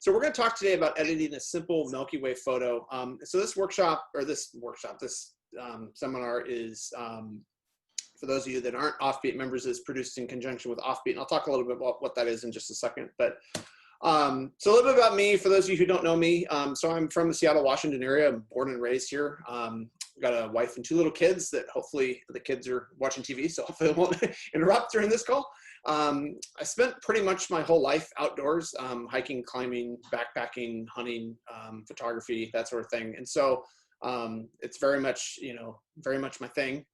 So we're going to talk today about editing a simple Milky Way photo. So this seminar is, for those of you that aren't Offbeat members, is produced in conjunction with Offbeat. And I'll talk a little bit about what that is in just a second. But so a little bit about me, for those of you who don't know me. So I'm from the Seattle, Washington area. I'm born and raised here. Got a wife and 2 little kids that hopefully the kids are watching TV, so hopefully it won't interrupt during this call. I spent pretty much my whole life outdoors, hiking, climbing, backpacking, hunting, photography, that sort of thing. And so it's very much, very much my thing.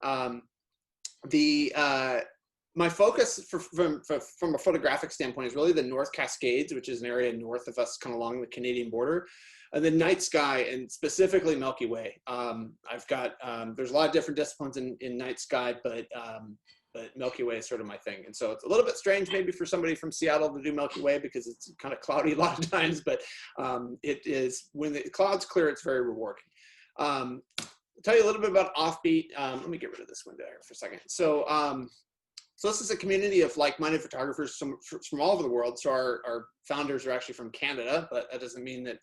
My focus from a photographic standpoint is really the North Cascades, which is an area north of us, kind of along the Canadian border, and the night sky, and specifically Milky Way. I've got, there's a lot of different disciplines in night sky, but Milky Way is sort of my thing. And so it's a little bit strange maybe for somebody from Seattle to do Milky Way because it's kind of cloudy a lot of times, but it is, when the clouds clear, it's very rewarding. I'll tell you a little bit about Offbeat. Let me get rid of this window here for a second. So this is a community of like-minded photographers from all over the world. So our founders are actually from Canada, but that doesn't mean that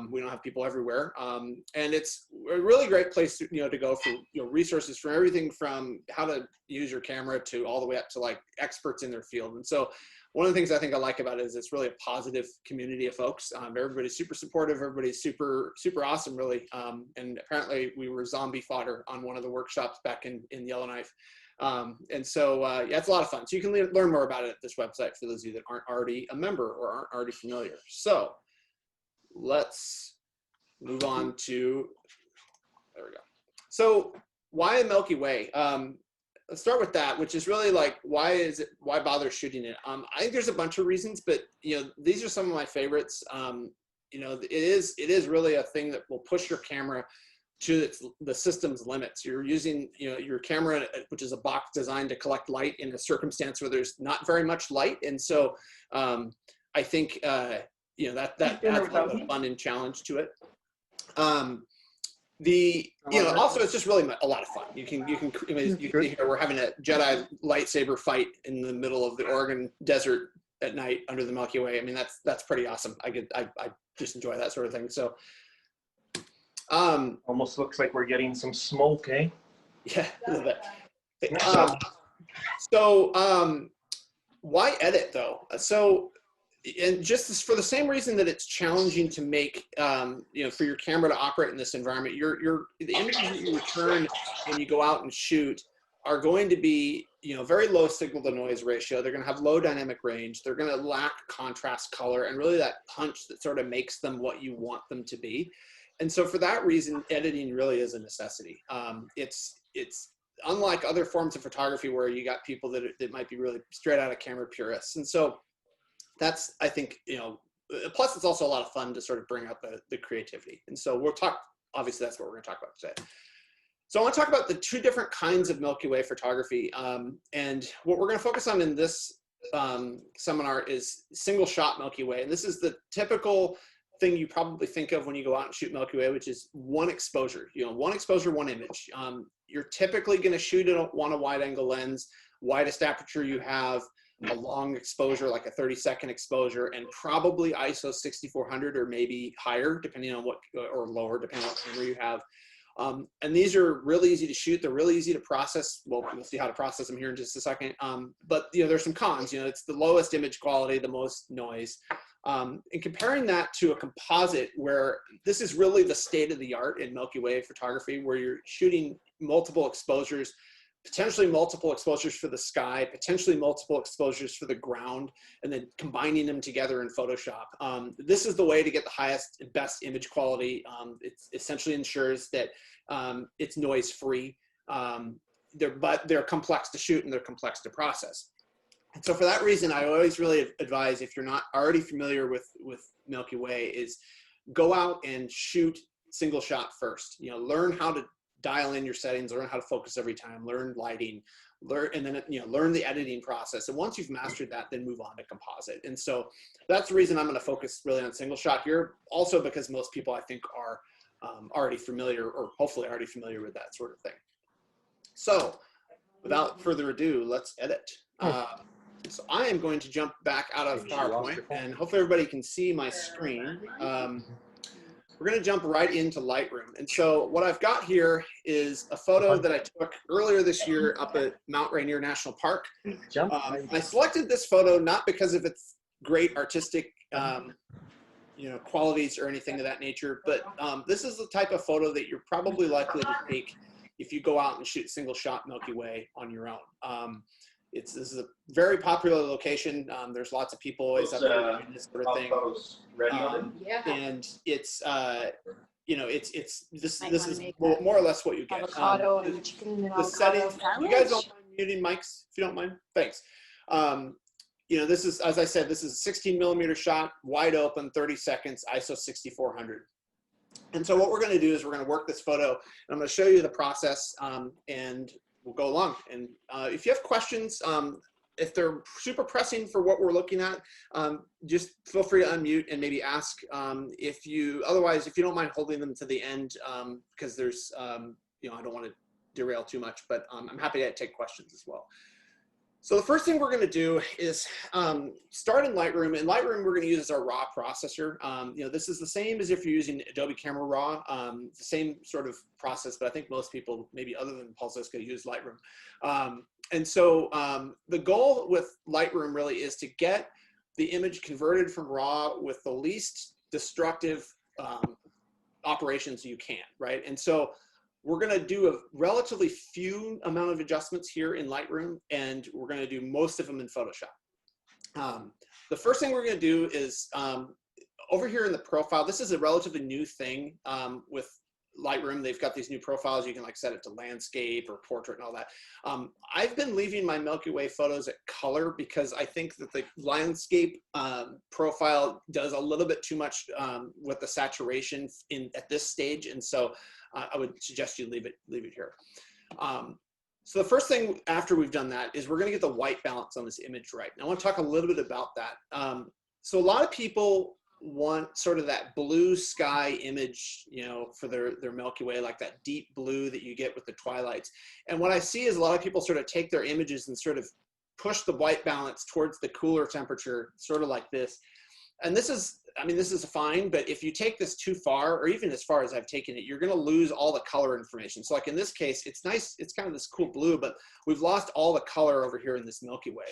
we don't have people everywhere. And it's a really great place to go for resources for everything from how to use your camera to all the way up to like experts in their field. And so one of the things I think I like about it is it's really a positive community of folks. Everybody's super supportive. Everybody's super awesome, really. And apparently we were zombie fodder on one of the workshops back in Yellowknife. And so, yeah, it's a lot of fun. So you can learn more about it at this website for those of you that aren't already a member or aren't already familiar. So let's move on to, there we go. So why Milky Way? Let's start with that, which is really like, why bother shooting it? I think there's a bunch of reasons, but these are some of my favorites. It is really a thing that will push your camera to the system's limits. You're using your camera, which is a box designed to collect light in a circumstance where there's not very much light, and so I think that adds a lot of fun and challenge to it. Also it's just really a lot of fun. You can we're having a Jedi lightsaber fight in the middle of the Oregon desert at night under the Milky Way. I mean, that's pretty awesome. I just enjoy that sort of thing. So. Almost looks like we're getting some smoke, eh? Yeah, a little bit. Why edit though? So, and just for the same reason that it's challenging to make, for your camera to operate in this environment, the images that you return when you go out and shoot are going to be, very low signal to noise ratio. They're going to have low dynamic range. They're going to lack contrast color and really that punch that sort of makes them what you want them to be. And so for that reason, editing really is a necessity. It's unlike other forms of photography where you got people that might be really straight out of camera purists. And so that's, I think, plus it's also a lot of fun to sort of bring out the creativity. And so obviously that's what we're gonna talk about today. So I want to talk about the 2 different kinds of Milky Way photography. And what we're gonna focus on in this seminar is single shot Milky Way. And this is the typical thing you probably think of when you go out and shoot Milky Way, which is one exposure, one exposure, one image. You're typically going to shoot it on a wide angle lens, widest aperture you have, a long exposure, like a 30-second exposure, and probably ISO 6400 or maybe higher, depending on or lower, depending on what camera you have. And these are really easy to shoot. They're really easy to process. Well, we'll see how to process them here in just a second. But there's some cons. It's the lowest image quality, the most noise. And comparing that to a composite, where this is really the state of the art in Milky Way photography, where you're shooting multiple exposures, potentially multiple exposures for the sky, potentially multiple exposures for the ground, and then combining them together in Photoshop. This is the way to get the highest and best image quality. It essentially ensures that it's noise free, but they're complex to shoot and they're complex to process. And so for that reason, I always really advise, if you're not already familiar with Milky Way, is go out and shoot single shot first. Learn how to dial in your settings, learn how to focus every time, learn lighting, and then learn the editing process. And once you've mastered that, then move on to composite. And so that's the reason I'm going to focus really on single shot here. Also because most people, I think, are already familiar, or hopefully already familiar with that sort of thing. So without further ado, let's edit. So I am going to jump back out of PowerPoint, and hopefully everybody can see my screen. We're going to jump right into Lightroom. And so what I've got here is a photo that I took earlier this year up at Mount Rainier National Park. I selected this photo not because of its great artistic qualities or anything of that nature, but this is the type of photo that you're probably likely to take if you go out and shoot single shot Milky Way on your own. This is a very popular location. There's lots of people always up there doing this sort of thing. And it's this is more or less what you get. The settings. You guys don't mind muting mics if you don't mind. Thanks. This is, as I said, this is a 16mm shot, wide open, 30 seconds, ISO 6400. And so what we're going to do is we're going to work this photo, and I'm going to show you the process, and we'll go along. And if you have questions, if they're super pressing for what we're looking at, just feel free to unmute and maybe ask. Otherwise, if you don't mind holding them to the end, because there's, I don't want to derail too much, but I'm happy to take questions as well. So the first thing we're going to do is start in Lightroom. In Lightroom, we're going to use as our raw processor. This is the same as if you're using Adobe Camera Raw, the same sort of process, but I think most people, maybe other than Pulsisca, use Lightroom. And so the goal with Lightroom really is to get the image converted from raw with the least destructive operations you can, right? And so we're going to do a relatively few amount of adjustments here in Lightroom, and we're going to do most of them in Photoshop. The first thing we're going to do is over here in the profile, this is a relatively new thing with Lightroom. They've got these new profiles. You can like set it to landscape or portrait and all that. I've been leaving my Milky Way photos at color because I think that the landscape profile does a little bit too much with the saturation at this stage, and so I would suggest you leave it here. So the first thing after we've done that is we're going to get the white balance on this image right. And I want to talk a little bit about that. So a lot of people want sort of that blue sky image, for their Milky Way, like that deep blue that you get with the twilights. And what I see is a lot of people sort of take their images and sort of push the white balance towards the cooler temperature, sort of like this. And this is fine, but if you take this too far, or even as far as I've taken it, you're going to lose all the color information. So like in this case, it's nice, it's kind of this cool blue, but we've lost all the color over here in this Milky Way.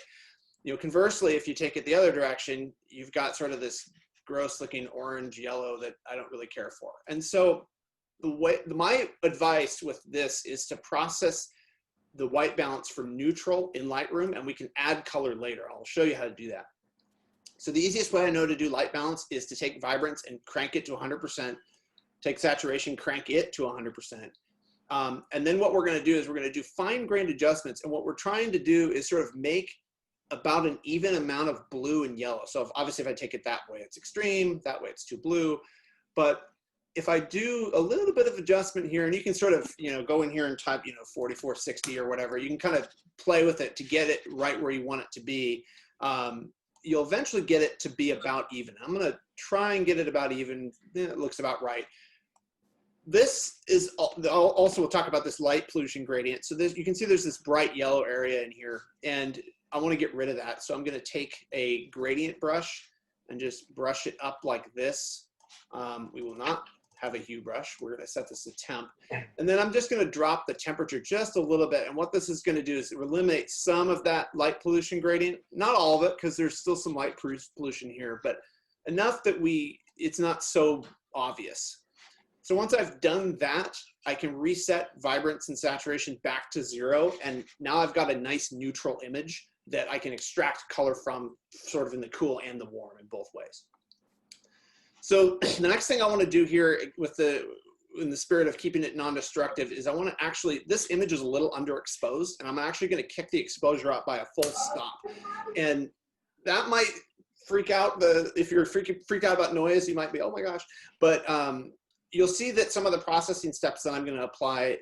Conversely, if you take it the other direction, you've got sort of this gross looking orange yellow that I don't really care for. And so my advice with this is to process the white balance from neutral in Lightroom, and we can add color later. I'll show you how to do that. So the easiest way I know to do light balance is to take vibrance and crank it to 100%, take saturation, crank it to 100%. And then what we're going to do is we're going to do fine-grained adjustments. And what we're trying to do is sort of make about an even amount of blue and yellow. So obviously if I take it that way, it's extreme, that way it's too blue. But if I do a little bit of adjustment here, and you can sort of, go in here and type, 4460 or whatever, you can kind of play with it to get it right where you want it to be. You'll eventually get it to be about even. I'm going to try and get it about even. It looks about right. This is also, we'll talk about this light pollution gradient. So you can see there's this bright yellow area in here, and I want to get rid of that. So I'm going to take a gradient brush and just brush it up like this. We will not have a hue brush. We're going to set this to temp. And then I'm just going to drop the temperature just a little bit. And what this is going to do is eliminate some of that light pollution gradient. Not all of it, because there's still some light pollution here, but enough that it's not so obvious. So once I've done that, I can reset vibrance and saturation back to 0. And now I've got a nice neutral image that I can extract color from, sort of in the cool and the warm in both ways. So the next thing I want to do here in the spirit of keeping it non-destructive is I want to actually, this image is a little underexposed, and I'm actually going to kick the exposure up by a full stop. And that might freak out if you're freaked out about noise, you might be, oh my gosh. But you'll see that some of the processing steps that I'm going to apply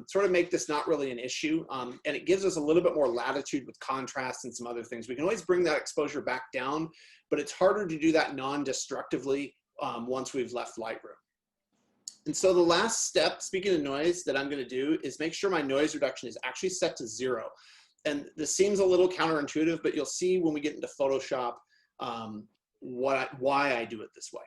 sort of make this not really an issue. And it gives us a little bit more latitude with contrast and some other things. We can always bring that exposure back down, but it's harder to do that non-destructively once we've left Lightroom. And so the last step, speaking of noise, that I'm going to do is make sure my noise reduction is actually set to 0. and this seems a little counterintuitive, but you'll see when we get into Photoshop why I do it this way.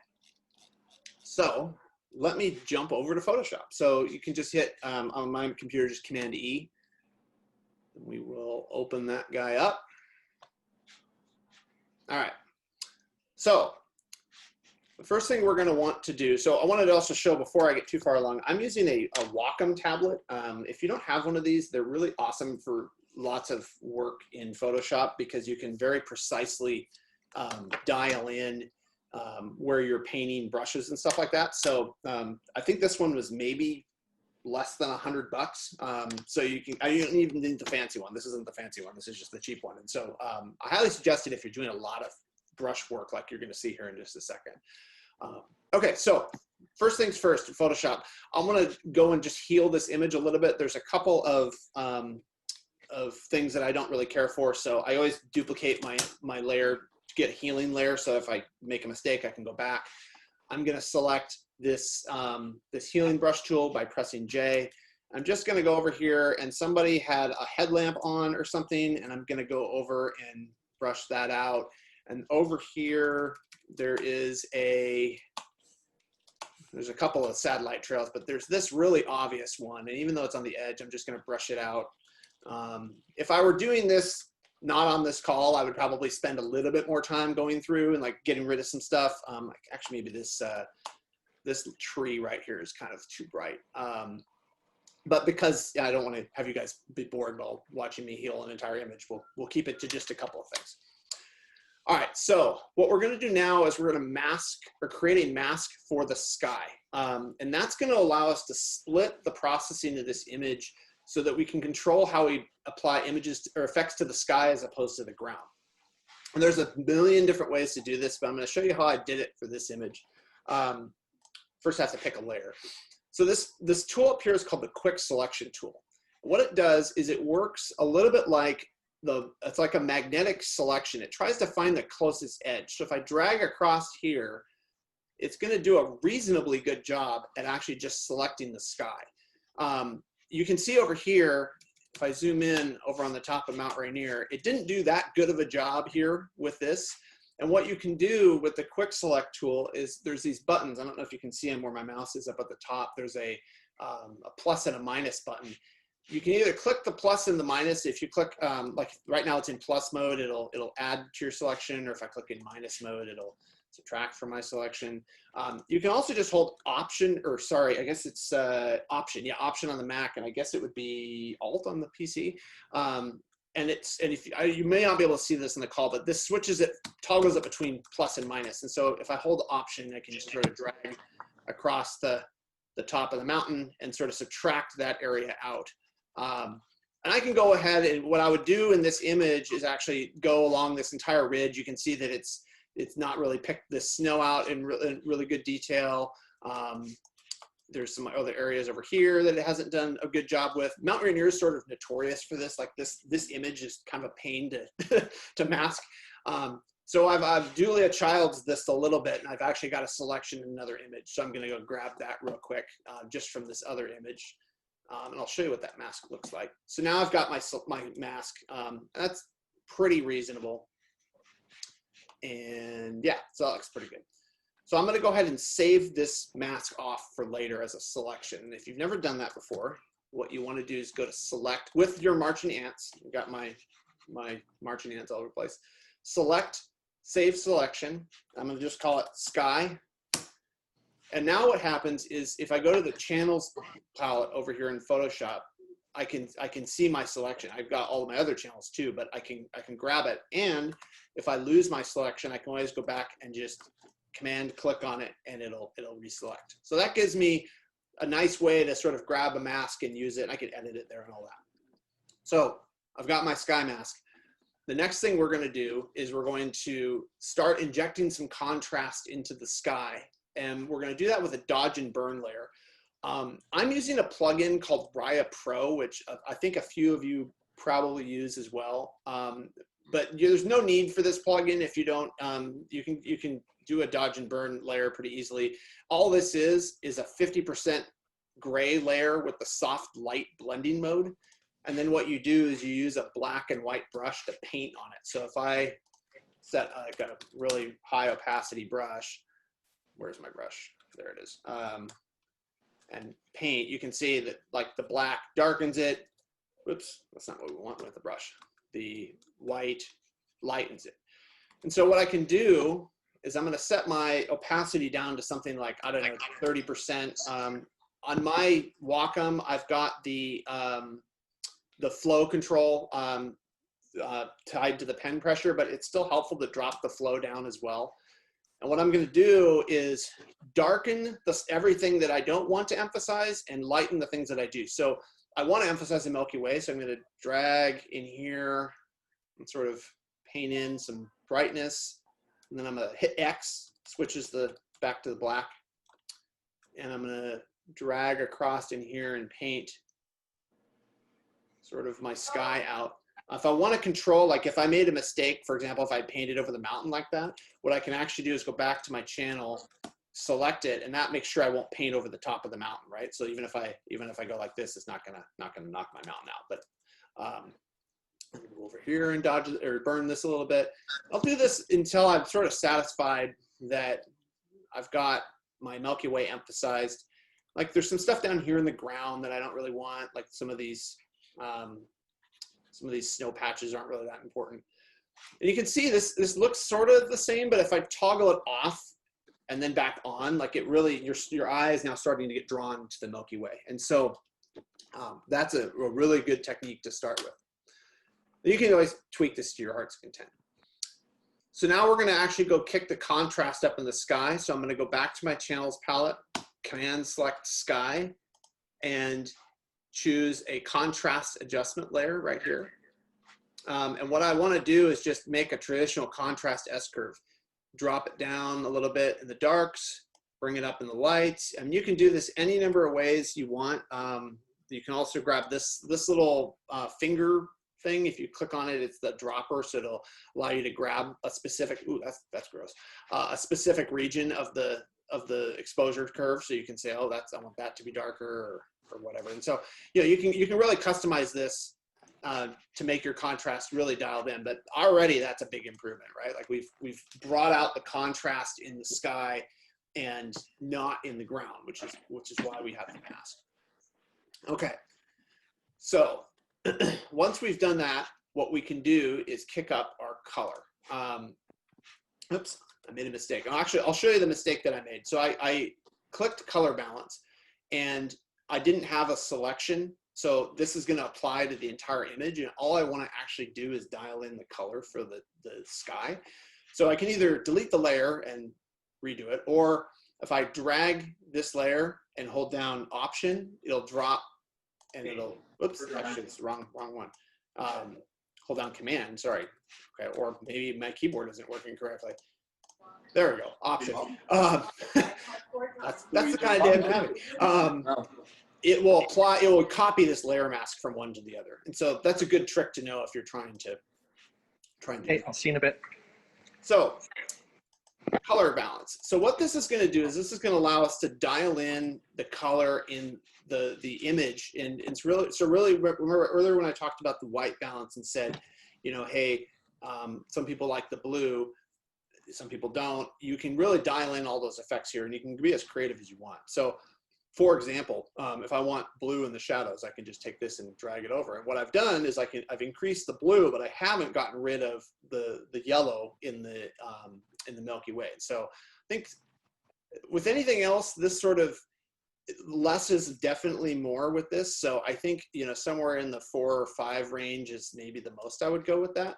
So let me jump over to Photoshop. So you can just hit, on my computer, just Command E. We will open that guy up. All right. So the first thing we're going to want to do, so I wanted to also show before I get too far along, I'm using a Wacom tablet. If you don't have one of these, they're really awesome for lots of work in Photoshop because you can very precisely dial in where you're painting brushes and stuff like that. So I think this one was maybe less than $100. So you don't even need the fancy one. This isn't the fancy one. This is just the cheap one. And so I highly suggest it if you're doing a lot of brush work like you're going to see here in just a second. Okay, so first things first, in Photoshop, I'm going to go and just heal this image a little bit. There's a couple of things that I don't really care for. So I always duplicate my layer to get a healing layer. So if I make a mistake, I can go back. I'm going to select this, this healing brush tool by pressing J. I'm just going to go over here, and somebody had a headlamp on or something, and I'm going to go over and brush that out. And over here, there's a couple of satellite trails, but there's this really obvious one. And even though it's on the edge, I'm just going to brush it out. If I were doing this not on this call, I would probably spend a little bit more time going through and like getting rid of some stuff. Actually, maybe this tree right here is kind of too bright. But because I don't want to have you guys be bored while watching me heal an entire image, we'll keep it to just a couple of things. All right, so what we're going to do now is we're going to mask or create a mask for the sky. And that's going to allow us to split the processing of this image so that we can control how we apply images or effects to the sky as opposed to the ground. And there's a million different ways to do this, but I'm going to show you how I did it for this image. First, I have to pick a layer. So this tool up here is called the Quick Selection tool. What it does is it works a little bit like it's like a magnetic selection. It tries to find the closest edge. So if I drag across here, it's going to do a reasonably good job at actually just selecting the sky. You can see over here, if I zoom in over on the top of Mount Rainier, it didn't do that good of a job here with this. And what you can do with the Quick Select tool is there's these buttons. I don't know if you can see them where my mouse is up at the top. There's a plus and a minus button. You can either click the plus and the minus. If you click, like right now it's in plus mode, it'll add to your selection, or if I click in minus mode, it'll subtract from my selection. You can also just hold option, or sorry, I guess it's option. Yeah, option on the Mac, and I guess it would be alt on the PC. You may not be able to see this in the call, but this switches it, toggles it between plus and minus. And so if I hold option, I can just sort of drag across the top of the mountain and sort of subtract that area out. And I can go ahead, and what I would do in this image is actually go along this entire ridge. You can see that it's not really picked the snow out in really good detail. There's some other areas over here that it hasn't done a good job with. Mount Rainier is sort of notorious for this. Like this image is kind of a pain to mask. So I've Julia Child's this a little bit, and I've actually got a selection in another image. So I'm going to go grab that real quick just from this other image. And I'll show you what that mask looks like. So now I've got my mask. That's pretty reasonable. And yeah, so that looks pretty good. So I'm going to go ahead and save this mask off for later as a selection. And if you've never done that before, what you want to do is go to select with your marching ants. I've got my marching ants all over the place. Select, save selection. I'm going to just call it sky. And now what happens is if I go to the channels palette over here in Photoshop, I can see my selection. I've got all of my other channels too, but I can grab it. And if I lose my selection, I can always go back and just Command click on it, and it'll reselect. So that gives me a nice way to sort of grab a mask and use it. And I can edit it there and all that. So I've got my sky mask. The next thing we're going to do is we're going to start injecting some contrast into the sky. And we're going to do that with a dodge and burn layer. I'm using a plugin called Raya Pro, which I think a few of you probably use as well. But there's no need for this plugin if you don't. You can do a dodge and burn layer pretty easily. All this is a 50% gray layer with the soft light blending mode. And then what you do is you use a black and white brush to paint on it. So if I set like a really high opacity brush, where's my brush? There it is. And paint, you can see that like the black darkens it. Whoops, that's not what we want with the brush. The white lightens it. And so what I can do is I'm going to set my opacity down to something like, I don't know, 30%. On my Wacom, I've got the flow control tied to the pen pressure, but it's still helpful to drop the flow down as well. And what I'm going to do is darken everything that I don't want to emphasize and lighten the things that I do. So I want to emphasize the Milky Way, so I'm going to drag in here and sort of paint in some brightness. And then I'm going to hit X, switches back to the black. And I'm going to drag across in here and paint sort of my sky out. If I want to control, like if I made a mistake, for example, if I painted over the mountain like that, what I can actually do is go back to my channel, select it, and that makes sure I won't paint over the top of the mountain, right? So even if I go like this, it's not gonna knock my mountain out. But I'll go over here and dodge or burn this a little bit. I'll do this until I'm sort of satisfied that I've got my Milky Way emphasized. Like there's some stuff down here in the ground that I don't really want, like some of these snow patches aren't really that important. And you can see this looks sort of the same, but if I toggle it off and then back on, like it really, your eye is now starting to get drawn to the Milky Way. And so that's a really good technique to start with. You can always tweak this to your heart's content. So now we're gonna actually go kick the contrast up in the sky. So I'm gonna go back to my channels palette, Command select sky, and choose a contrast adjustment layer right here. And what I want to do is just make a traditional contrast S-curve. Drop it down a little bit in the darks, bring it up in the lights. And you can do this any number of ways you want. You can also grab this little finger thing. If you click on it, it's the dropper, so it'll allow you to grab a specific, ooh, that's gross, a specific region of the exposure curve. So you can say, oh, I want that to be darker, or whatever. And so, you know, you can really customize this to make your contrast really dialed in. But already that's a big improvement, right? Like we've brought out the contrast in the sky and not in the ground, which is why we have the mask. Okay, so once we've done that, what we can do is kick up our color. Oops, I made a mistake. I'll show you the mistake that I made. So I clicked color balance, and I didn't have a selection. So this is going to apply to the entire image, and all I want to actually do is dial in the color for the sky. So I can either delete the layer and redo it, or if I drag this layer and hold down Option, it'll drop, and it'll, oops, actually it's the wrong one. Hold down Command, sorry. Okay, or maybe my keyboard isn't working correctly. There we go, Option. That's the kind of day I'm having. It will copy this layer mask from one to the other. And so that's a good trick to know if you're trying to Hey, I'll see you in a bit. So color balance. So what this is going to do is this is going to allow us to dial in the color in the image. And it's really, so really remember earlier when I talked about the white balance and said, you know, hey, some people like the blue, some people don't. You can really dial in all those effects here, and you can be as creative as you want. So for example, if I want blue in the shadows, I can just take this and drag it over. And what I've done is I've increased the blue, but I haven't gotten rid of the yellow in the Milky Way. So I think with anything else, this sort of less is definitely more with this. So I think, you know, somewhere in the 4 or 5 range is maybe the most I would go with that.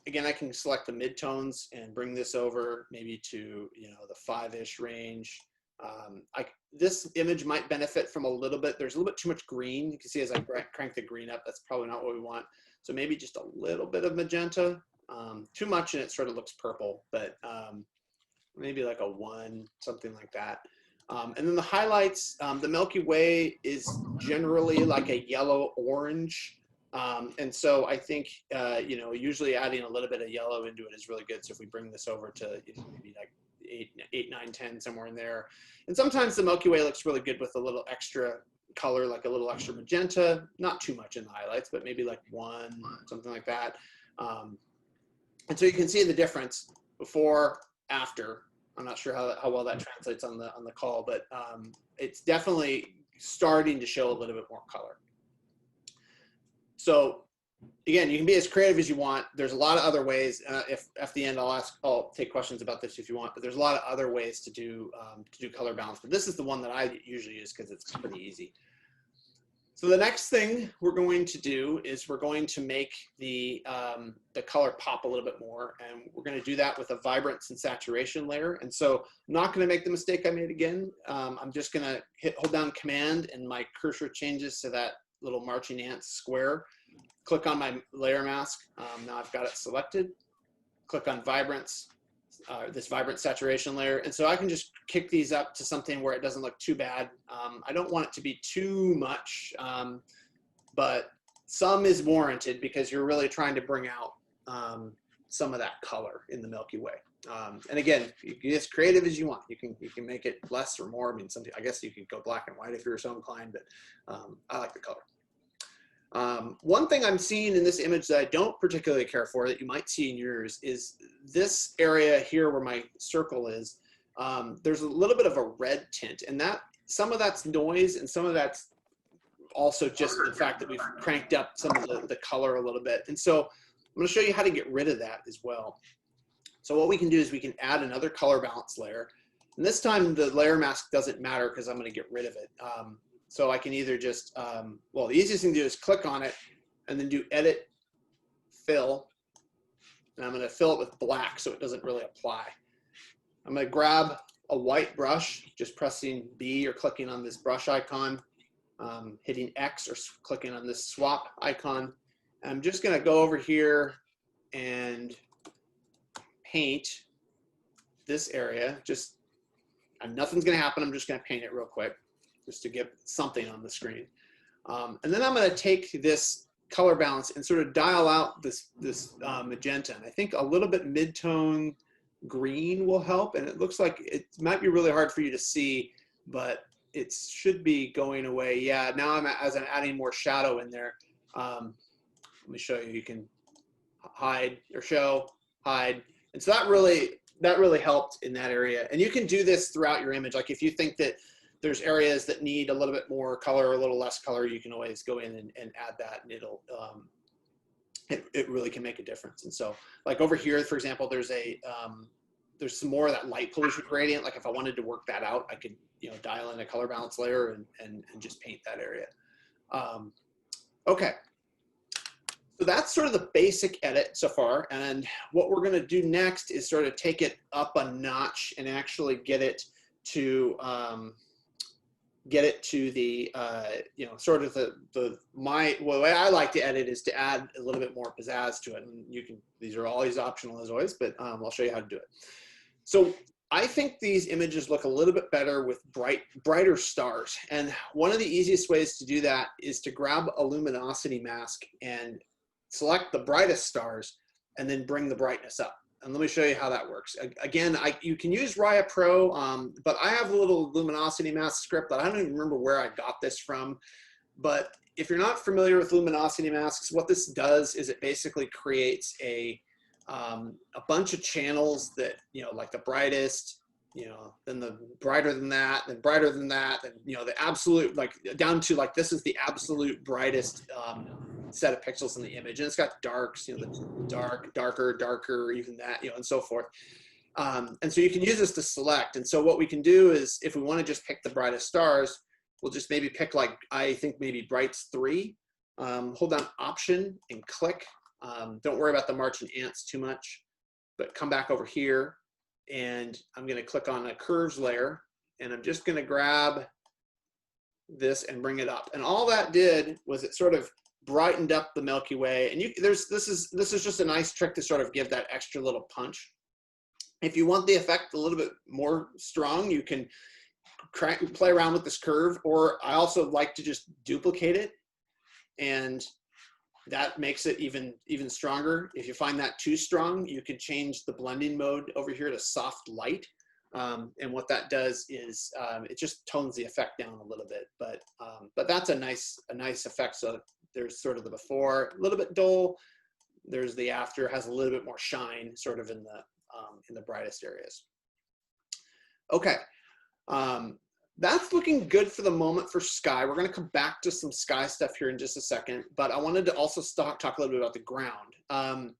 Again, I can select the midtones and bring this over maybe to, you know, the 5-ish range. This image might benefit from a little bit. There's a little bit too much green. You can see as I crank the green up, that's probably not what we want. So maybe just a little bit of magenta. Too much and it sort of looks purple, but maybe like a 1, something like that. And then the highlights, the Milky Way is generally like a yellow-orange. And so I think, you know, usually adding a little bit of yellow into it is really good. So if we bring this over to, you know, maybe like 8, 9, 10, somewhere in there. And sometimes the Milky Way looks really good with a little extra color, like a little extra magenta, not too much in the highlights, but maybe like 1, something like that. And so you can see the difference before, after. I'm not sure how well that translates on the call, but it's definitely starting to show a little bit more color. So again, you can be as creative as you want. There's a lot of other ways. If at the end I'll take questions about this if you want, but there's a lot of other ways to do color balance. But this is the one that I usually use because it's pretty easy. So the next thing we're going to do is we're going to make the color pop a little bit more, and we're going to do that with a vibrance and saturation layer. And so I'm not going to make the mistake I made again. I'm just going to hold down Command, and my cursor changes to that little marching ants square. Click on my layer mask. Now I've got it selected. Click on vibrance, this vibrant saturation layer. And so I can just kick these up to something where it doesn't look too bad. I don't want it to be too much, but some is warranted because you're really trying to bring out some of that color in the Milky Way. And again, you can be as creative as you want. You can make it less or more. I mean, I guess you could go black and white if you're so inclined, but I like the color. One thing I'm seeing in this image that I don't particularly care for that you might see in yours is this area here where my circle is. There's a little bit of a red tint, and that some of that's noise and some of that's also just the fact that we've cranked up some of the color a little bit. And so I'm going to show you how to get rid of that as well. So what we can do is we can add another color balance layer. And this time the layer mask doesn't matter because I'm going to get rid of it. So I can either just, well, the easiest thing to do is click on it and then do edit, fill. And I'm going to fill it with black so it doesn't really apply. I'm going to grab a white brush, just pressing B or clicking on this brush icon, hitting X or clicking on this swap icon. And I'm just going to go over here and paint this area. Just, and nothing's going to happen. I'm just going to paint it real quick, just to get something on the screen. And then I'm going to take this color balance and sort of dial out this magenta. And I think a little bit mid-tone green will help. And it looks like it might be really hard for you to see, but it should be going away. Yeah, now as I'm adding more shadow in there, let me show you. You can hide or show, hide. And so that really helped in that area. And you can do this throughout your image. Like if you think that there's areas that need a little bit more color or a little less color, you can always go in and add that, and it'll it really can make a difference. And so like over here, for example, there's some more of that light pollution gradient. Like if I wanted to work that out, I could dial in a color balance layer and just paint that area. Okay. So that's sort of the basic edit so far. And what we're going to do next is sort of take it up a notch and actually get it to the sort of the way I like to edit is to add a little bit more pizzazz to it. And these are always optional as always, but I'll show you how to do it. So I think these images look a little bit better with brighter stars. And one of the easiest ways to do that is to grab a luminosity mask and select the brightest stars and then bring the brightness up. And let me show you how that works. Again, you can use Raya Pro, but I have a little luminosity mask script that I don't even remember where I got this from. But if you're not familiar with luminosity masks, what this does is it basically creates a bunch of channels that, like the brightest, then the brighter than that, then brighter than that, then, the absolute, like down to like, this is the absolute brightest set of pixels in the image. And it's got darks, the darker, even that, and so forth. And so you can use this to select. And so what we can do is if we want to just pick the brightest stars, we'll just maybe pick like, I think maybe brights 3, hold down Option and click. Don't worry about the marching ants too much, but come back over here and I'm going to click on a curves layer and I'm just going to grab this and bring it up. And all that did was it sort of brightened up the Milky Way. And this is just a nice trick to sort of give that extra little punch. If you want the effect a little bit more strong, you can play around with this curve, or I also like to just duplicate it, and that makes it even stronger. If you find that too strong, you can change the blending mode over here to soft light. And what that does is it just tones the effect down a little bit, but that's a nice effect. So there's sort of the before, a little bit dull. There's the after, has a little bit more shine, sort of in the brightest areas. Okay, that's looking good for the moment for sky. We're going to come back to some sky stuff here in just a second, but I wanted to also talk a little bit about the ground.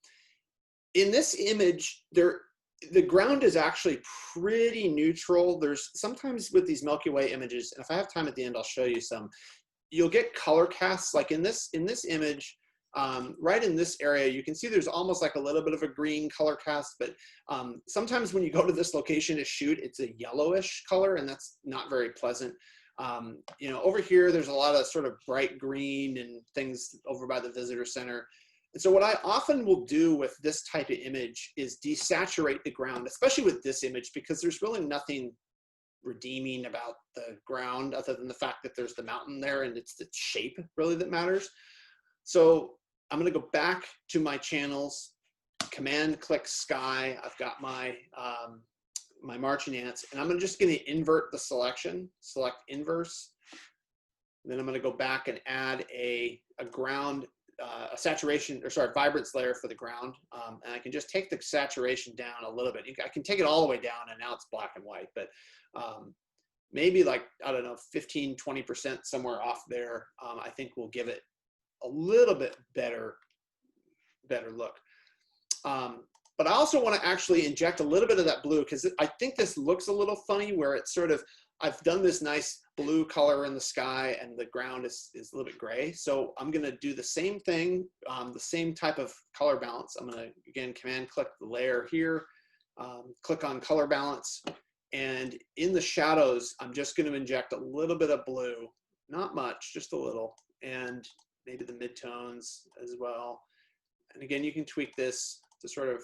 In this image, the ground is actually pretty neutral. There's sometimes with these Milky Way images, and if I have time at the end, I'll show you some, you'll get color casts. Like in this image, right in this area, you can see there's almost like a little bit of a green color cast, but sometimes when you go to this location to shoot, it's a yellowish color, and that's not very pleasant. You know, over here, there's a lot of sort of bright green and things over by the visitor center. And so what I often will do with this type of image is desaturate the ground, especially with this image, because there's really nothing redeeming about the ground other than the fact that there's the mountain there and it's the shape really that matters. So I'm going to go back to my channels, command click sky. I've got my my marching ants, and I'm just going to invert the selection, select inverse. Then I'm going to go back and add a ground, a saturation, or sorry, vibrance layer for the ground. And I can just take the saturation down a little bit. I can take it all the way down, and now it's black and white, but maybe like, I don't know, 15, 20% somewhere off there, I think will give it a little bit better look. But I also want to actually inject a little bit of that blue, because I think this looks a little funny where it's sort of, I've done this nice blue color in the sky and the ground is a little bit gray. So I'm going to do the same thing, the same type of color balance. I'm going to, again, command click the layer here, click on color balance. And in the shadows, I'm just going to inject a little bit of blue, not much, just a little, and maybe the midtones as well. And again, you can tweak this to sort of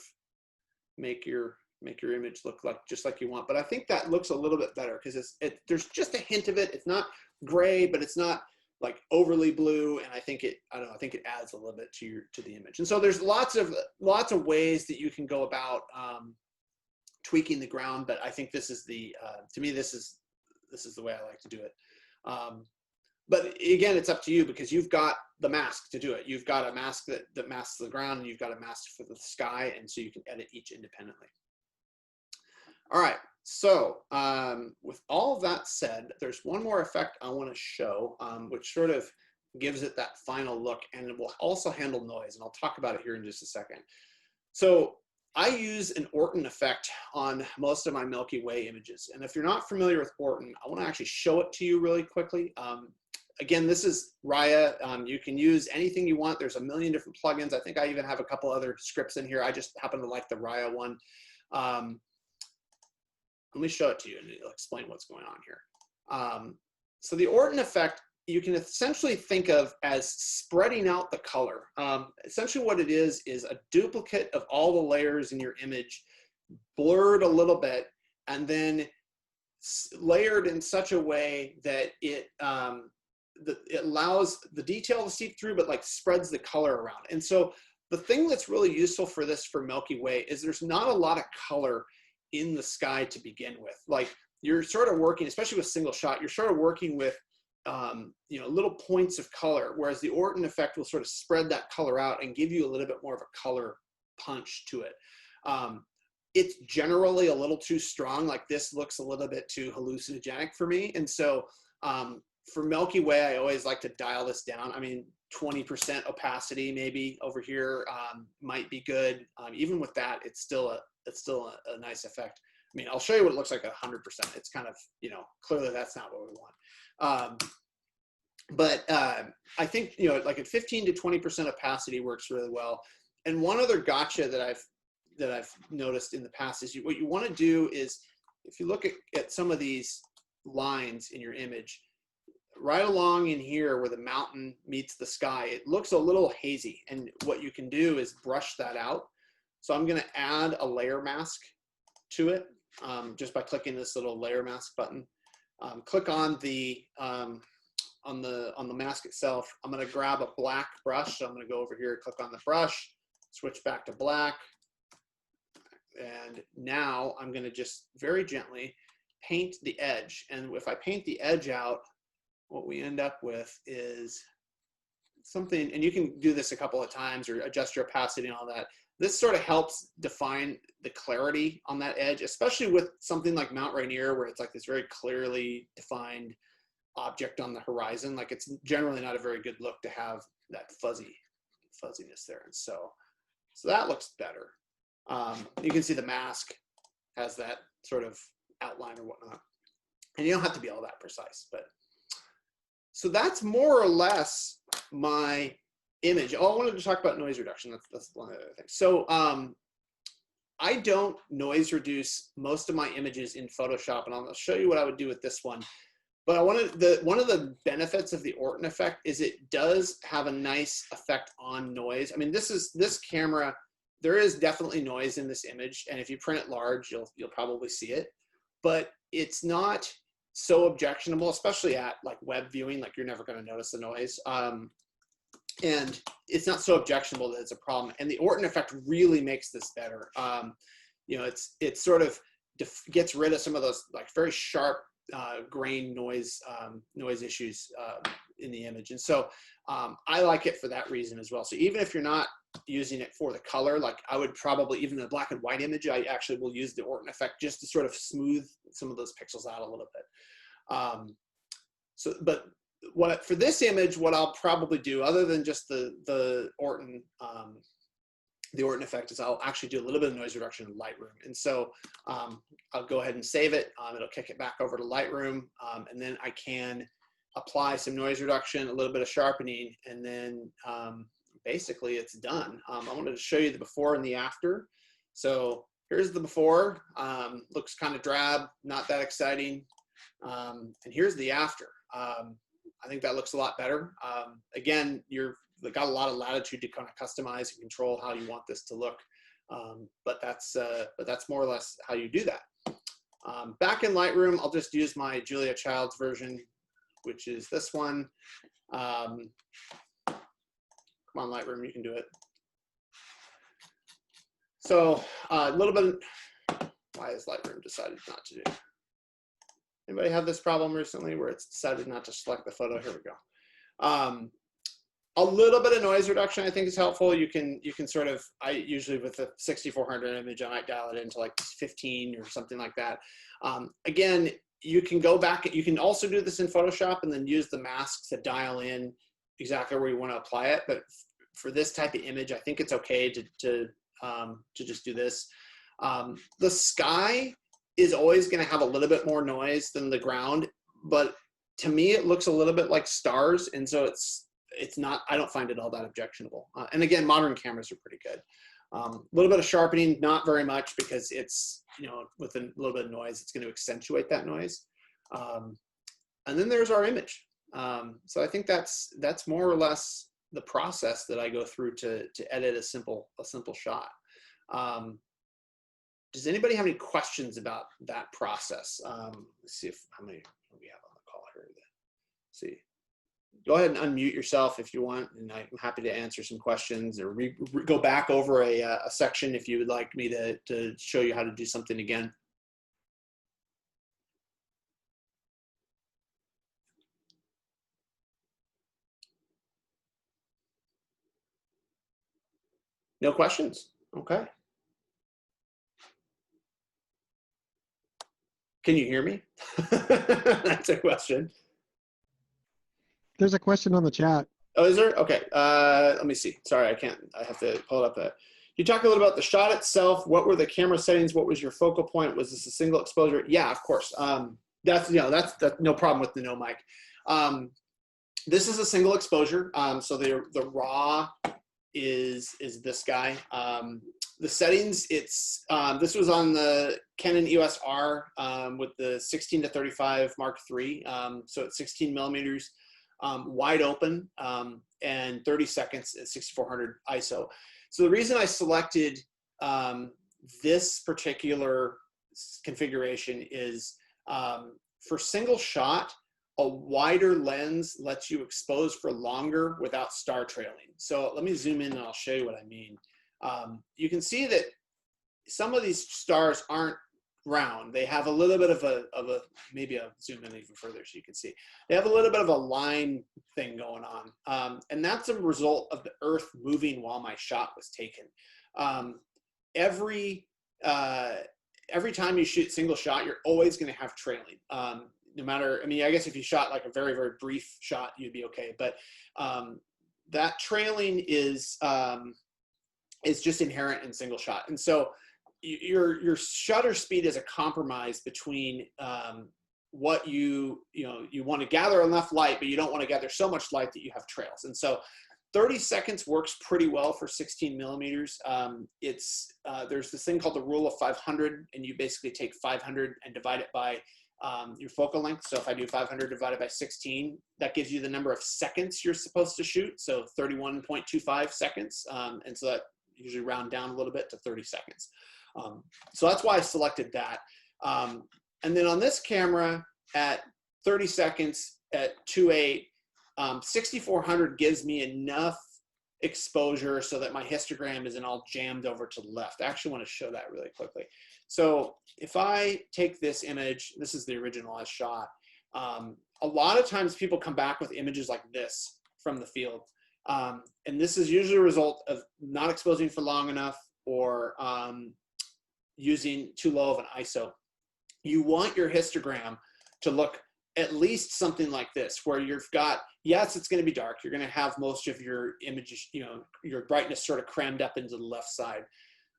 make your image look like just like you want. But I think that looks a little bit better because there's just a hint of it. It's not gray, but it's not like overly blue. And I think it adds a little bit to the image. And so there's lots of ways that you can go about tweaking the ground. But I think this is to me, this is the way I like to do it. But again, it's up to you because you've got the mask to do it. You've got a mask that masks the ground, and you've got a mask for the sky, and so you can edit each independently. All right, so with all of that said, there's one more effect I want to show, which sort of gives it that final look, and it will also handle noise, and I'll talk about it here in just a second. So I use an Orton effect on most of my Milky Way images, and if you're not familiar with Orton, I want to actually show it to you really quickly. Again, this is Raya. You can use anything you want. There's a million different plugins. I think I even have a couple other scripts in here. I just happen to like the Raya one. Let me show it to you and it'll explain what's going on here. So the Orton effect, you can essentially think of as spreading out the color. Essentially what it is a duplicate of all the layers in your image, blurred a little bit, and then layered in such a way that it allows the detail to seep through, but like spreads the color around. And so the thing that's really useful for this for Milky Way is there's not a lot of color in the sky to begin with. Like you're sort of working, especially with single shot, you're sort of working with you know, little points of color, whereas the Orton effect will sort of spread that color out and give you a little bit more of a color punch to it. It's generally a little too strong. Like this looks a little bit too hallucinogenic for me. And so for Milky Way, I always like to dial this down. I mean, 20% opacity maybe over here might be good. Even with that, it's still a nice effect. I mean, I'll show you what it looks like at 100%. It's kind of, you know, clearly that's not what we want. But I think, you know, like at 15 to 20% opacity works really well. And one other gotcha that I've noticed in the past is what you want to do is, if you look at some of these lines in your image, right along in here where the mountain meets the sky, it looks a little hazy. And what you can do is brush that out. So I'm going to add a layer mask to it just by clicking this little layer mask button. Click on the mask itself. I'm going to grab a black brush. So I'm going to go over here, click on the brush, switch back to black. And now I'm going to just very gently paint the edge. And if I paint the edge out, what we end up with is something, and you can do this a couple of times or adjust your opacity and all that. This sort of helps define the clarity on that edge, especially with something like Mount Rainier, where it's like this very clearly defined object on the horizon. Like, it's generally not a very good look to have that fuzziness there. And so that looks better. You can see the mask has that sort of outline or whatnot. And you don't have to be all that precise, but so that's more or less my image. Oh, I wanted to talk about noise reduction. That's one other thing. So I don't noise reduce most of my images in Photoshop, and I'll show you what I would do with this one. But one of the benefits of the Orton effect is it does have a nice effect on noise. I mean, this camera, there is definitely noise in this image, and if you print it large, you'll probably see it. But it's not so objectionable, especially at like web viewing. Like, you're never going to notice the noise, and it's not so objectionable that it's a problem. And the Orton effect really makes this better. You know, it sort of gets rid of some of those like very sharp grain noise issues in the image. And so I like it for that reason as well. So even if you're not using it for the color, like I would probably, even in a black and white image, I actually will use the Orton effect just to sort of smooth some of those pixels out a little bit. But for this image, what I'll probably do, other than just the Orton effect, is I'll actually do a little bit of noise reduction in Lightroom. And so I'll go ahead and save it. It'll kick it back over to Lightroom, and then I can apply some noise reduction, a little bit of sharpening, and then basically it's done. I wanted to show you the before and the after. So here's the before. Looks kind of drab, not that exciting. And here's the after. I think that looks a lot better. Again, you've got a lot of latitude to kind of customize and control how you want this to look. But that's more or less how you do that. Back in Lightroom, I'll just use my Julia Childs version, which is this one. Come on, Lightroom, you can do it. So a little bit, why has Lightroom decided not to do? Anybody have this problem recently where it's decided not to select the photo? Here we go. A little bit of noise reduction I think is helpful. You can sort of, I usually with a 6400 image, I might dial it into like 15 or something like that. Again, you can go back, you can also do this in Photoshop and then use the masks to dial in exactly where you want to apply it. But for this type of image, I think it's okay to just do this. The sky is always going to have a little bit more noise than the ground, but to me it looks a little bit like stars, and so it's not, I don't find it all that objectionable. And again, modern cameras are pretty good. A little bit of sharpening, not very much, because it's, you know, with a little bit of noise, it's going to accentuate that noise. And then there's our image. So I think that's more or less the process that I go through to edit a simple shot. Does anybody have any questions about that process? Let's see how many we have on the call here. Let's see. Go ahead and unmute yourself if you want, and I'm happy to answer some questions or go back over a section if you would like me to show you how to do something again. No questions? Okay. Can you hear me? That's a question. There's a question on the chat. Oh, is there? Okay. Let me see. Sorry, I have to pull it up. You talk a little about the shot itself. What were the camera settings? What was your focal point? Was this a single exposure? Yeah, of course. That's no problem with the no mic. This is a single exposure. So the raw is this guy. The settings, this was on the Canon EOS R with the 16-35 Mark III. So it's 16 millimeters, wide open, and 30 seconds at 6400 ISO. So the reason I selected this particular configuration is for single shot, a wider lens lets you expose for longer without star trailing. So let me zoom in and I'll show you what I mean. You can see that some of these stars aren't round. They have a little bit of a, maybe I'll zoom in even further so you can see. They have a little bit of a line thing going on. And that's a result of the Earth moving while my shot was taken. Every time you shoot single shot, you're always going to have trailing. No matter, I mean, I guess if you shot like a very, very brief shot, you'd be okay. But that trailing is just inherent in single shot. And so your shutter speed is a compromise between what you want to gather enough light, but you don't want to gather so much light that you have trails. And so 30 seconds works pretty well for 16 millimeters. There's this thing called the rule of 500, and you basically take 500 and divide it by your focal length. So if I do 500 divided by 16, that gives you the number of seconds you're supposed to shoot. So 31.25 seconds. And so that usually round down a little bit to 30 seconds. So that's why I selected that. And then on this camera at 30 seconds at 2.8, 6400 gives me enough exposure so that my histogram isn't all jammed over to the left. I actually want to show that really quickly. So if I take this image, this is the original I shot. A lot of times people come back with images like this from the field. And this is usually a result of not exposing for long enough or using too low of an ISO. You want your histogram to look at least something like this, where you've got, yes, it's going to be dark. You're going to have most of your images, your brightness sort of crammed up into the left side,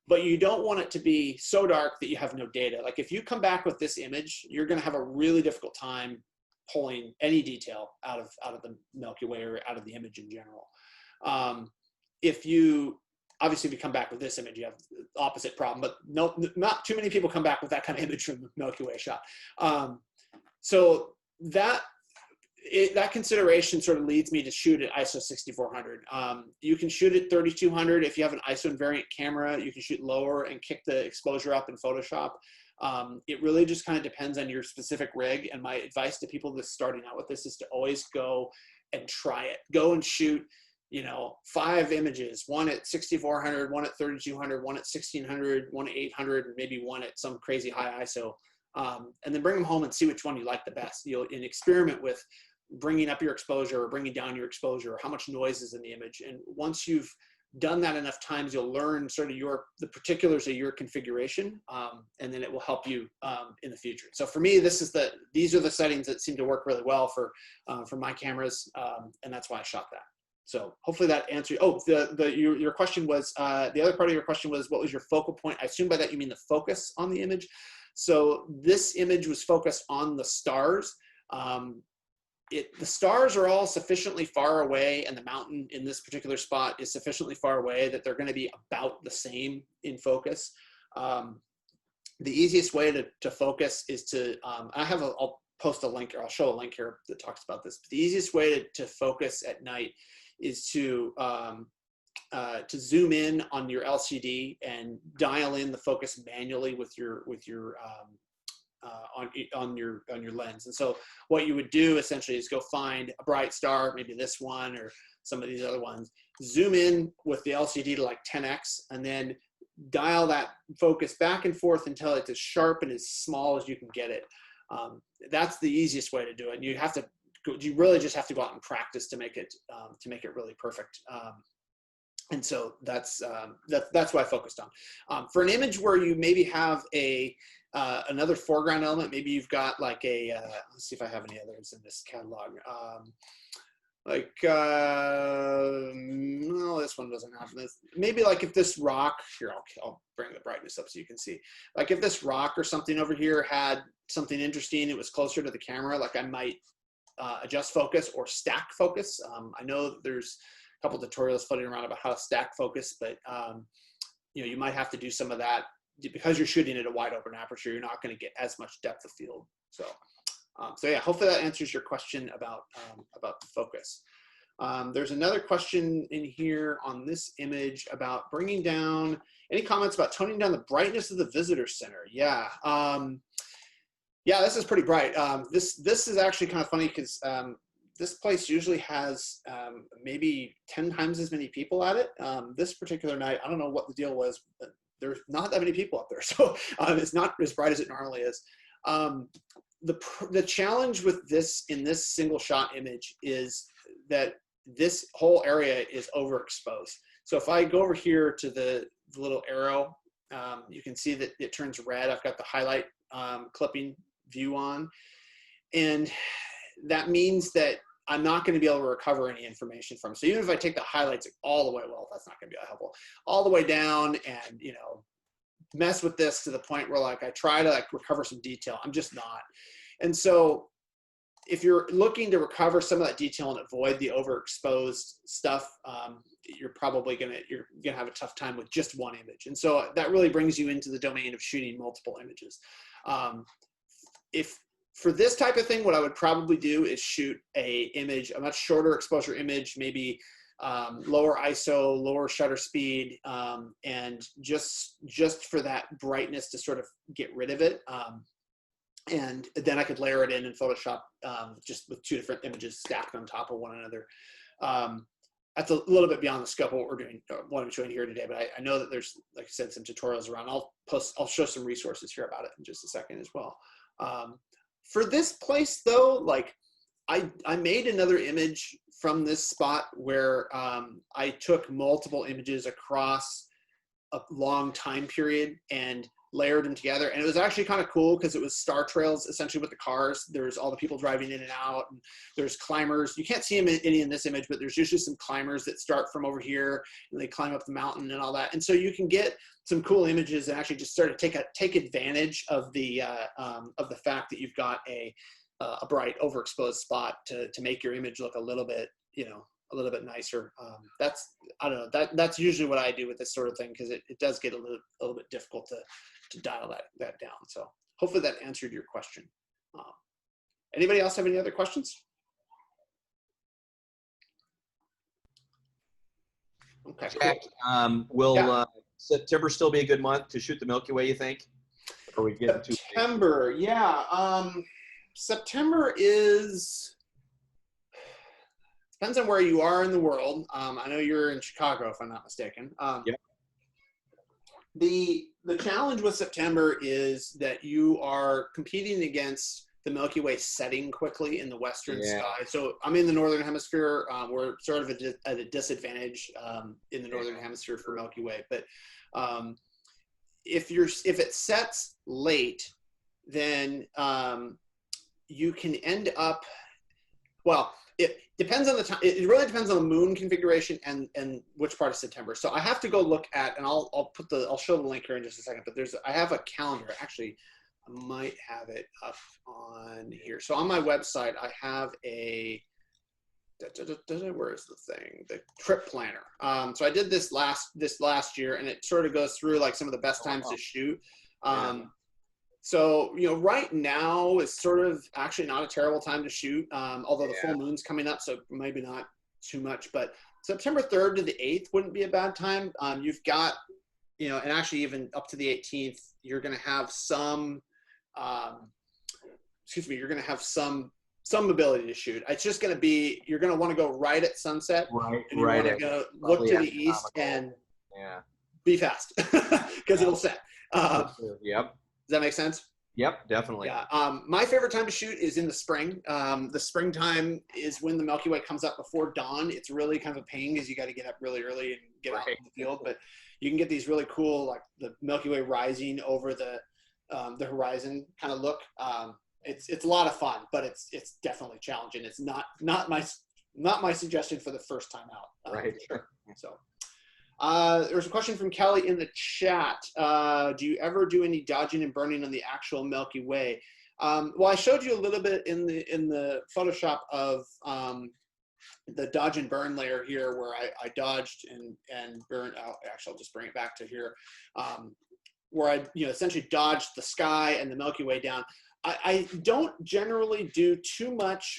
but you don't want it to be so dark that you have no data. Like if you come back with this image, you're going to have a really difficult time pulling any detail out of the Milky Way or out of the image in general. Obviously, if you come back with this image, you have the opposite problem, but no, not too many people come back with that kind of image from the Milky Way shot. So that consideration sort of leads me to shoot at ISO 6400. You can shoot at 3200 if you have an ISO invariant camera. You can shoot lower and kick the exposure up in Photoshop. It really just kind of depends on your specific rig. And my advice to people that's starting out with this is to always go and try it. Go and shoot 5 images, one at 6400, one at 3200, one at 1600, one at 800, and maybe one at some crazy high ISO. And then bring them home and see which one you like the best. And experiment with bringing up your exposure or bringing down your exposure, or how much noise is in the image. And once you've done that enough times, you'll learn sort of the particulars of your configuration, and then it will help you in the future. So for me, these are the settings that seem to work really well for my cameras, and that's why I shot that. So hopefully that answers. Oh, your question was, the other part of your question was, what was your focal point? I assume by that you mean the focus on the image. So this image was focused on the stars. The stars are all sufficiently far away, and the mountain in this particular spot is sufficiently far away that they're going to be about the same in focus. The easiest way to focus is to, I'll post a link, or I'll show a link here that talks about this. But the easiest way to focus at night is to zoom in on your LCD and dial in the focus manually with your on your lens. And so what you would do essentially is go find a bright star, maybe this one or some of these other ones, zoom in with the LCD to like 10x, and then dial that focus back and forth until it's as sharp and as small as you can get it. That's the easiest way to do it. And you really just have to go out and practice to make it really perfect. And so that's what I focused on. For an image where you maybe have another foreground element, maybe you've got like let's see if I have any others in this catalog. No, this one doesn't have this. Maybe like if this rock here, I'll bring the brightness up so you can see. Like if this rock or something over here had something interesting, it was closer to the camera, like I might adjust focus or stack focus. I know that there's a couple tutorials floating around about how to stack focus, but you might have to do some of that because you're shooting at a wide open aperture. You're not going to get as much depth of field. So yeah, hopefully that answers your question about the focus. There's another question in here on this image about bringing down. Any comments about toning down the brightness of the visitor center? Yeah. Yeah, this is pretty bright. This is actually kind of funny because this place usually has maybe 10 times as many people at it. This particular night, I don't know what the deal was, but there's not that many people up there. So it's not as bright as it normally is. The challenge with this in this single shot image is that this whole area is overexposed. So if I go over here to the little arrow, you can see that it turns red. I've got the highlight clipping view on. And that means that I'm not going to be able to recover any information from. So even if I take the highlights all the way, well, that's not going to be helpful, all the way down and, you know, mess with this to the point where like I try to like recover some detail, I'm just not. And so if you're looking to recover some of that detail and avoid the overexposed stuff, you're probably gonna have a tough time with just one image. And so that really brings you into the domain of shooting multiple images. If for this type of thing, what I would probably do is shoot a much shorter exposure image, maybe lower ISO, lower shutter speed, and just for that brightness to sort of get rid of it. And then I could layer it in Photoshop just with two different images stacked on top of one another. That's a little bit beyond the scope of what we're doing, what I'm showing here today, but I know that there's, like I said, some tutorials around. I'll show some resources here about it in just a second as well. For this place though, like I made another image from this spot where I took multiple images across a long time period and layered them together. And it was actually kind of cool because it was star trails essentially with the cars. There's all the people driving in and out, and there's climbers. You can't see them any in this image, but there's usually some climbers that start from over here and they climb up the mountain and all that. And so you can get some cool images and actually just sort of take advantage of the fact that you've got a bright overexposed spot to make your image look a little bit, you know, a little bit nicer. I don't know, that's usually what I do with this sort of thing, because it does get a little bit difficult to dial that down. So hopefully that answered your question. Anybody else have any other questions? Okay, Jack, cool. will September still be a good month to shoot the Milky Way, you think? Or we get into September, yeah. September is, depends on where you are in the world. I know you're in Chicago, if I'm not mistaken. Yep. The challenge with September is that you are competing against the Milky Way setting quickly in the western sky. So I'm in the northern hemisphere. We're sort of at a disadvantage in the northern hemisphere for Milky Way. But if it sets late, then you can end up, well, it depends on the time. It really depends on the moon configuration and which part of September. So I have to go look at, and I'll show the link here in just a second, but I have a calendar. Actually, I might have it up on here. So on my website, I have where is the thing? The trip planner. So I did this last year, and it sort of goes through like some of the best times to shoot. So, you know, right now is sort of actually not a terrible time to shoot, although the full moon's coming up, so maybe not too much. But September 3rd to the 8th wouldn't be a bad time. You've got, you know, and actually even up to the 18th, you're going to have some, you're going to have some ability to shoot. It's just going to be, you're going to want to go right at sunset. Right, and you want to go look to the east and be fast because it'll set. Yep. Does that make sense? Yep, definitely. Yeah. My favorite time to shoot is in the spring. The springtime is when the Milky Way comes up before dawn. It's really kind of a pain because you got to get up really early and get out in the field. But you can get these really cool, like the Milky Way rising over the horizon kind of look. It's a lot of fun, but it's definitely challenging. It's not my suggestion for the first time out. Right. Sure. So. There's a question from Kelly in the chat. Do you ever do any dodging and burning on the actual Milky Way? Well, I showed you a little bit in the Photoshop of the dodge and burn layer here, where I dodged and burned out. Actually, I'll just bring it back to here, where I essentially dodged the sky and the Milky Way down. I don't generally do too much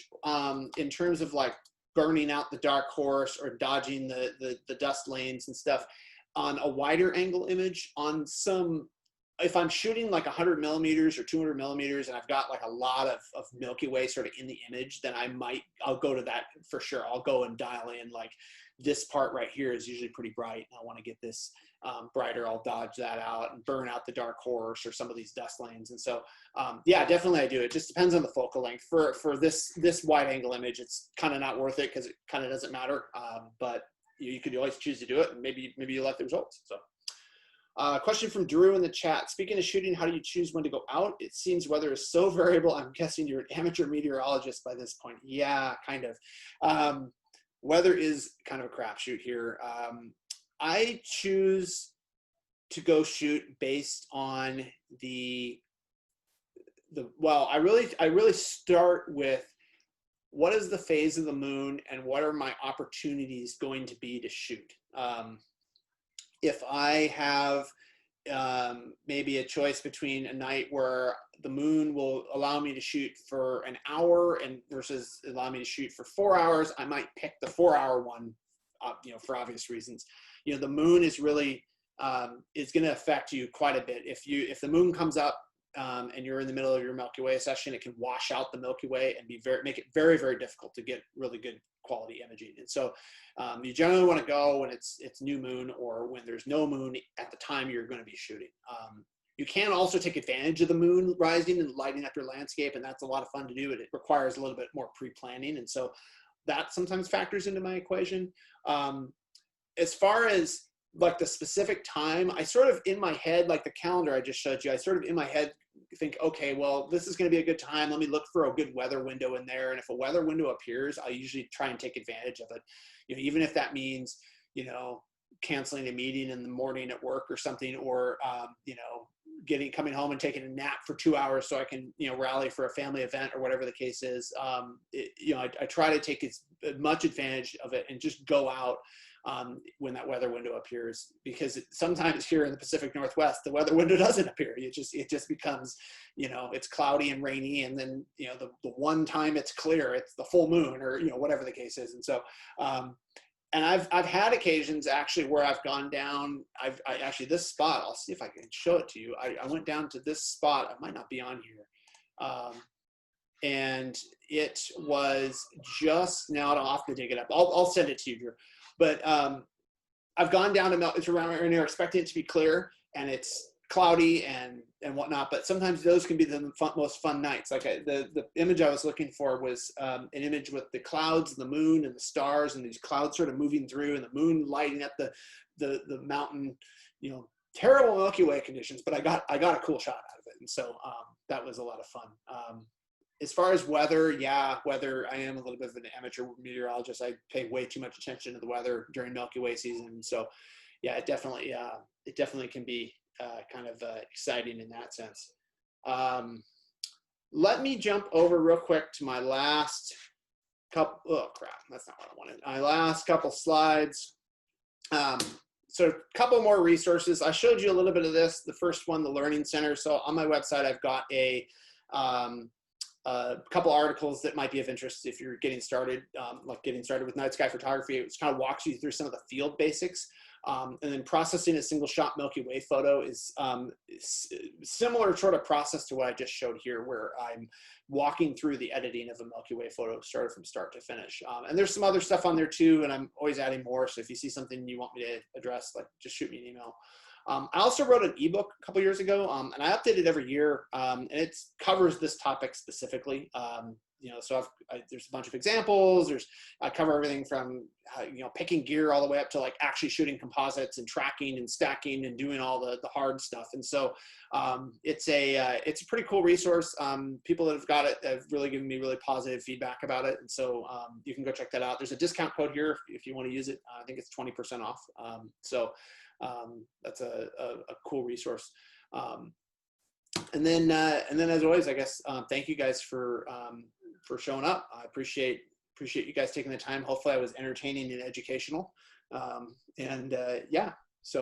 in terms of like burning out the dark horse or dodging the dust lanes and stuff on a wider angle image. On some, if I'm shooting like 100 millimeters or 200 millimeters and I've got like a lot of Milky Way sort of in the image, then I'll go to that for sure. I'll go and dial in like this part right here is usually pretty bright, and I want to get this brighter, I'll dodge that out and burn out the dark horse or some of these dust lanes. And so, yeah, definitely I do. It just depends on the focal length. For this wide angle image, it's kind of not worth it because it kind of doesn't matter. But you could always choose to do it, and maybe you like the results. So. Question from Drew in the chat. Speaking of shooting, how do you choose when to go out? It seems weather is so variable. I'm guessing you're an amateur meteorologist by this point. Yeah, kind of. Weather is kind of a crapshoot here. I choose to go shoot based on well, I really start with what is the phase of the moon and what are my opportunities going to be to shoot. If I have maybe a choice between a night where the moon will allow me to shoot for an hour and versus allow me to shoot for 4 hours, I might pick the 4-hour one, for obvious reasons. The moon is really is going to affect you quite a bit. If the moon comes up and you're in the middle of your Milky Way session, it can wash out the Milky Way and make it very, very difficult to get really good quality imaging. And so you generally want to go when it's new moon or when there's no moon at the time you're going to be shooting. You can also take advantage of the moon rising and lighting up your landscape, and that's a lot of fun to do, but it requires a little bit more pre-planning. And so that sometimes factors into my equation. As far as like the specific time, I sort of in my head, like the calendar I just showed you, I sort of in my head think, okay, well, this is going to be a good time. Let me look for a good weather window in there. And if a weather window appears, I usually try and take advantage of it. Even if that means, canceling a meeting in the morning at work or something, or, coming home and taking a nap for 2 hours so I can, rally for a family event or whatever the case is. I try to take as much advantage of it and just go out when that weather window appears, because sometimes here in the Pacific Northwest, the weather window doesn't appear. It just becomes, it's cloudy and rainy. And then, the one time it's clear, it's the full moon or, whatever the case is. And so, and I've had occasions actually where I've gone down, I actually, this spot, I'll see if I can show it to you. I went down to this spot. I might not be on here. And it was just now, I'll have to dig it up. I'll send it to you, Drew. But I've gone down to it's around here expecting it to be clear, and it's cloudy and whatnot. But sometimes those can be the most fun nights. Like the image I was looking for was an image with the clouds and the moon and the stars and these clouds sort of moving through and the moon lighting up the mountain. Terrible Milky Way conditions, but I got a cool shot out of it, and so that was a lot of fun. As far as weather, I am a little bit of an amateur meteorologist. I pay way too much attention to the weather during Milky Way season. So yeah, it definitely can be kind of exciting in that sense. Let me jump over real quick to my last couple, oh crap, that's not what I wanted. My last couple slides. So a couple more resources. I showed you a little bit of this. The first one, the Learning Center. So on my website, I've got a couple articles that might be of interest if you're getting started, like getting started with night sky photography. It kind of walks you through some of the field basics. And then processing a single shot Milky Way photo is similar sort of process to what I just showed here, where I'm walking through the editing of a Milky Way photo started from start to finish. And there's some other stuff on there too, and I'm always adding more. So if you see something you want me to address, like just shoot me an email. I also wrote an ebook a couple years ago, and I update it every year, and it covers this topic specifically. So there's a bunch of examples. I cover everything from picking gear all the way up to like actually shooting composites and tracking and stacking and doing all the hard stuff. And so it's a pretty cool resource. People that have got it have really given me really positive feedback about it, and so you can go check that out. There's a discount code here if you want to use it. I think it's 20% off. That's a cool resource. And then as always, I guess, thank you guys for showing up. I appreciate you guys taking the time. Hopefully I was entertaining and educational. Yeah,